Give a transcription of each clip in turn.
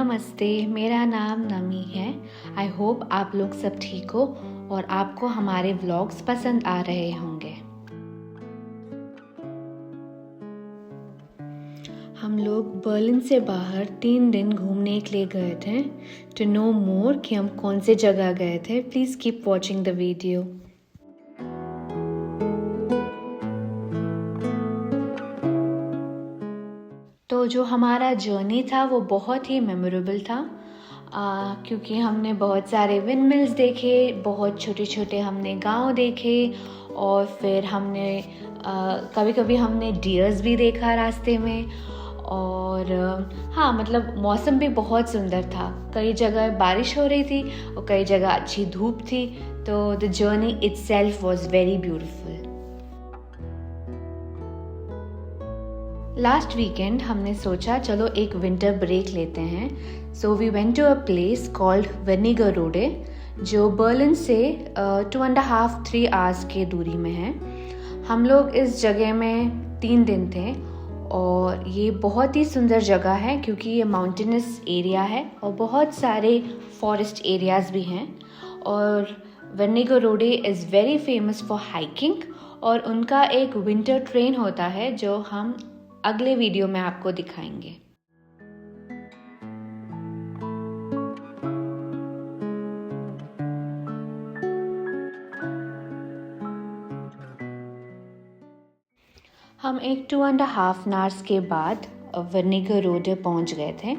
नमस्ते, मेरा नाम नमी है। आई होप आप लोग सब ठीक हो और आपको हमारे व्लॉग्स पसंद आ रहे होंगे। हम लोग बर्लिन से बाहर 3 दिन घूमने के लिए गए थे। टू नो मोर कि हम कौन से जगह गए थे, please keep watching the video. तो जो हमारा जर्नी था वो बहुत ही मेमोरेबल था क्योंकि हमने बहुत सारे विंडमिल्स देखे, बहुत छोटे छोटे हमने गांव देखे और फिर हमने कभी कभी हमने डियर्स भी देखा रास्ते में। और हाँ, मतलब मौसम भी बहुत सुंदर था। कई जगह बारिश हो रही थी और कई जगह अच्छी धूप थी, तो the journey itself was very beautiful. Last weekend हमने सोचा चलो एक विंटर ब्रेक लेते हैं। So we went to a place called Wernigerode, जो बर्लिन से 2.5-3 आवर्स के दूरी में है। हम लोग इस जगह में 3 दिन थे और ये बहुत ही सुंदर जगह है क्योंकि ये माउंटेनस एरिया है और बहुत सारे फॉरेस्ट एरियाज भी हैं। और Wernigerode is very famous for hiking और उनका एक विंटर ट्रेन होता है जो हम अगले वीडियो में आपको दिखाएंगे। हम एक 2.5 आवर्स के बाद वेर्निगरोडे पहुंच गए थे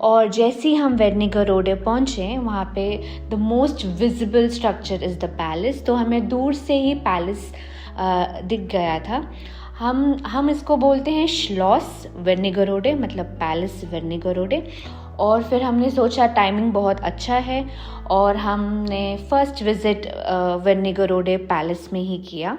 और जैसे ही हम वेर्निगरोडे पहुंचे वहाँ पे the most visible structure is the palace. तो हमें दूर से ही पैलेस दिख गया था। हम इसको बोलते हैं श्लॉस वेर्निगरोडे, मतलब पैलेस वेर्निगरोडे। और फिर हमने सोचा टाइमिंग बहुत अच्छा है और हमने फर्स्ट विज़िट वेर्निगरोडे पैलेस में ही किया।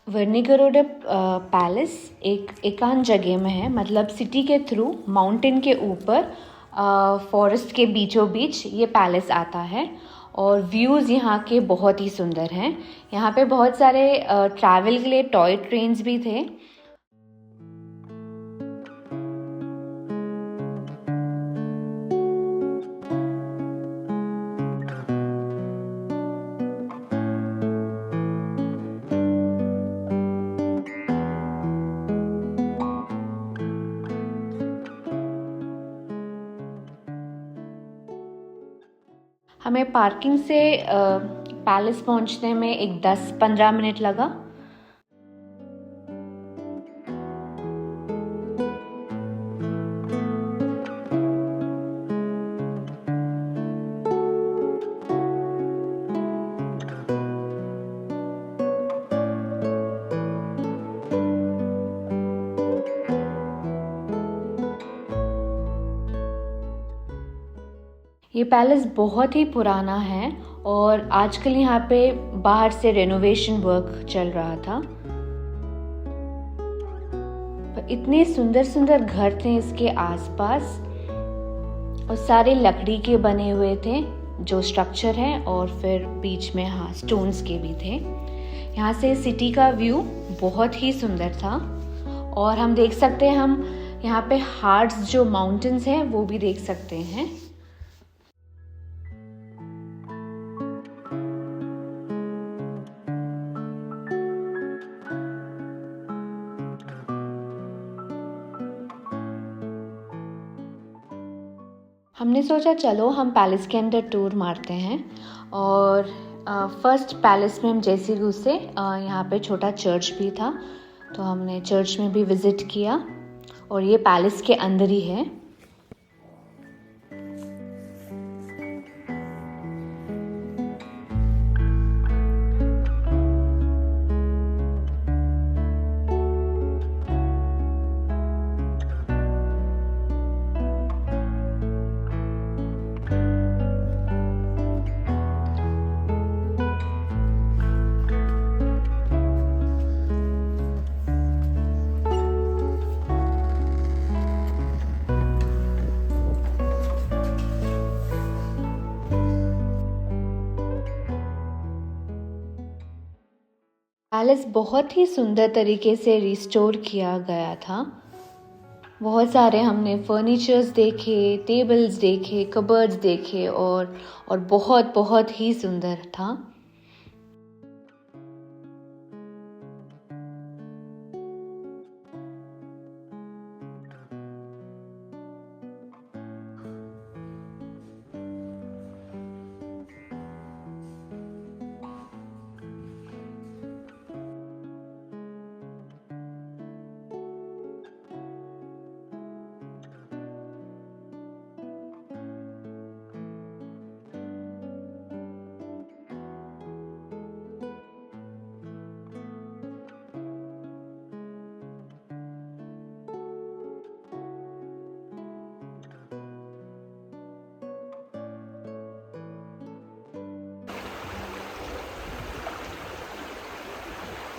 वेर्निगरोडे पैलेस एक एकांत जगह में है, मतलब सिटी के थ्रू माउंटेन के ऊपर फॉरेस्ट के बीचों बीच ये पैलेस आता है और व्यूज़ यहाँ के बहुत ही सुंदर हैं। यहाँ पे बहुत सारे ट्रैवल के लिए टॉय ट्रेन्स भी थे। हमें पार्किंग से पैलेस पहुंचने में एक 10-15 मिनट लगा। ये पैलेस बहुत ही पुराना है और आजकल यहाँ पे बाहर से रेनोवेशन वर्क चल रहा था। पर इतने सुंदर सुंदर घर थे इसके आसपास और सारे लकड़ी के बने हुए थे जो स्ट्रक्चर है, और फिर बीच में हाँ स्टोन्स के भी थे। यहाँ से सिटी का व्यू बहुत ही सुंदर था और हम देख सकते हैं, हम यहाँ पे हार्ट्स जो माउंटेन्स हैं वो भी देख सकते हैं। हमने सोचा चलो हम पैलेस के अंदर टूर मारते हैं और फर्स्ट पैलेस में हम जैसे घुसे यहाँ पे छोटा चर्च भी था, तो हमने चर्च में भी विज़िट किया और ये पैलेस के अंदर ही है। पैलेस बहुत ही सुंदर तरीके से रिस्टोर किया गया था। बहुत सारे हमने फर्नीचर्स देखे, टेबल्स देखे, कबर्ड्स देखे और बहुत बहुत ही सुंदर था।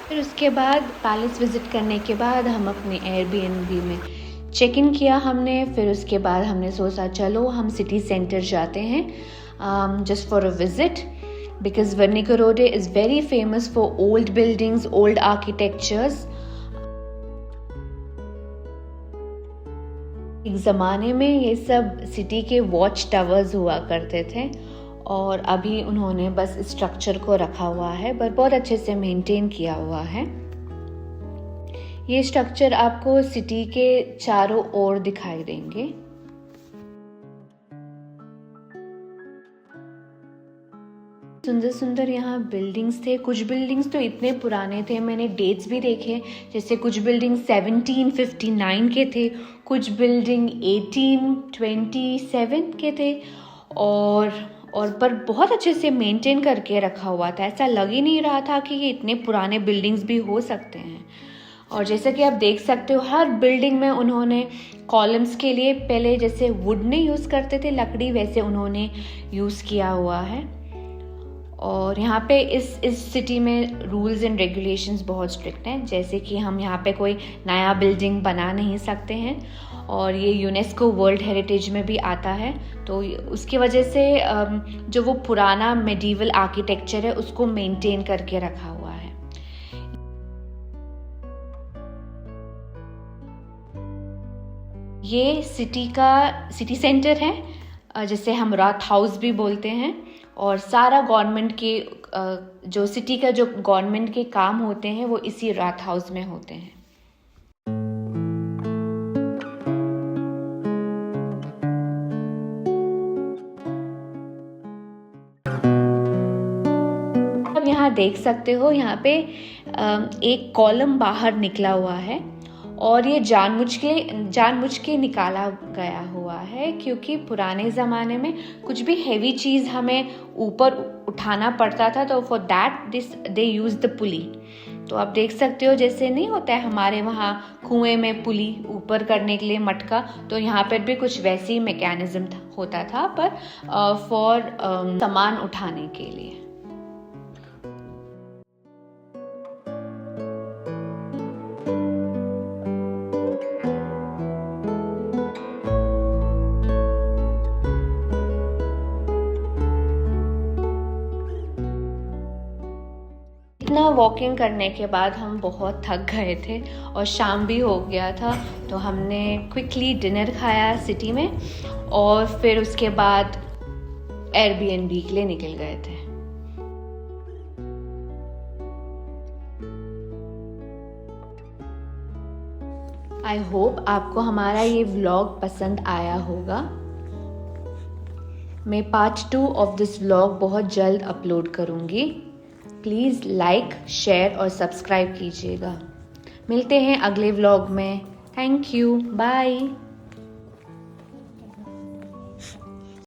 फिर उसके बाद पैलेस विज़िट करने के बाद हम अपने एयरबीएनबी में चेक इन किया हमने। फिर उसके बाद हमने सोचा चलो हम सिटी सेंटर जाते हैं just for a visit, because Wernigerode is very famous for old buildings, old architectures. एक ज़माने में ये सब सिटी के वॉच टावर्स हुआ करते थे और अभी उन्होंने बस स्ट्रक्चर को रखा हुआ है, बट बहुत अच्छे से मेंटेन किया हुआ है। ये स्ट्रक्चर आपको सिटी के चारों ओर दिखाई देंगे। सुंदर सुंदर यहाँ बिल्डिंग्स थे। कुछ बिल्डिंग्स तो इतने पुराने थे, मैंने डेट्स भी देखे, जैसे कुछ बिल्डिंग 1759 के थे, कुछ बिल्डिंग 1827 के थे और पर बहुत अच्छे से मेंटेन करके रखा हुआ था। ऐसा लग ही नहीं रहा था कि ये इतने पुराने बिल्डिंग्स भी हो सकते हैं। और जैसा कि आप देख सकते हो हर बिल्डिंग में उन्होंने कॉलम्स के लिए पहले जैसे वुड नहीं यूज़ करते थे, लकड़ी, वैसे उन्होंने यूज़ किया हुआ है। और यहाँ पे इस सिटी में रूल्स एंड रेगुलेशंस बहुत स्ट्रिक्ट हैं, जैसे कि हम यहाँ पे कोई नया बिल्डिंग बना नहीं सकते हैं और ये यूनेस्को वर्ल्ड हेरिटेज में भी आता है। तो उसकी वजह से जो वो पुराना मेडिवल आर्किटेक्चर है उसको मेंटेन करके रखा हुआ है। ये सिटी सेंटर है, जिसे हम रात हाउस भी बोलते हैं, और सारा गवर्नमेंट के जो सिटी का जो गवर्नमेंट के काम होते हैं वो इसी रात हाउस में होते हैं। अब यहाँ देख सकते हो, यहाँ पे एक कॉलम बाहर निकला हुआ है और ये जानबूझ के निकाला गया हुआ है, क्योंकि पुराने ज़माने में कुछ भी हैवी चीज़ हमें ऊपर उठाना पड़ता था, तो for that they use the पुली। तो आप देख सकते हो जैसे नहीं होता है हमारे वहाँ कुएं में पुली ऊपर करने के लिए मटका, तो यहाँ पर भी कुछ वैसी मैकेनिज्म होता था, पर फॉर सामान उठाने के लिए। इतना वॉकिंग करने के बाद हम बहुत थक गए थे और शाम भी हो गया था, तो हमने क्विकली डिनर खाया सिटी में और फिर उसके बाद एयरबीएनबी के लिए निकल गए थे। आई होप आपको हमारा ये व्लॉग पसंद आया होगा। मैं पार्ट 2 ऑफ दिस व्लॉग बहुत जल्द अपलोड करूँगी। प्लीज़ लाइक, शेयर और सब्सक्राइब कीजिएगा। मिलते हैं अगले व्लॉग में। Thank you, bye.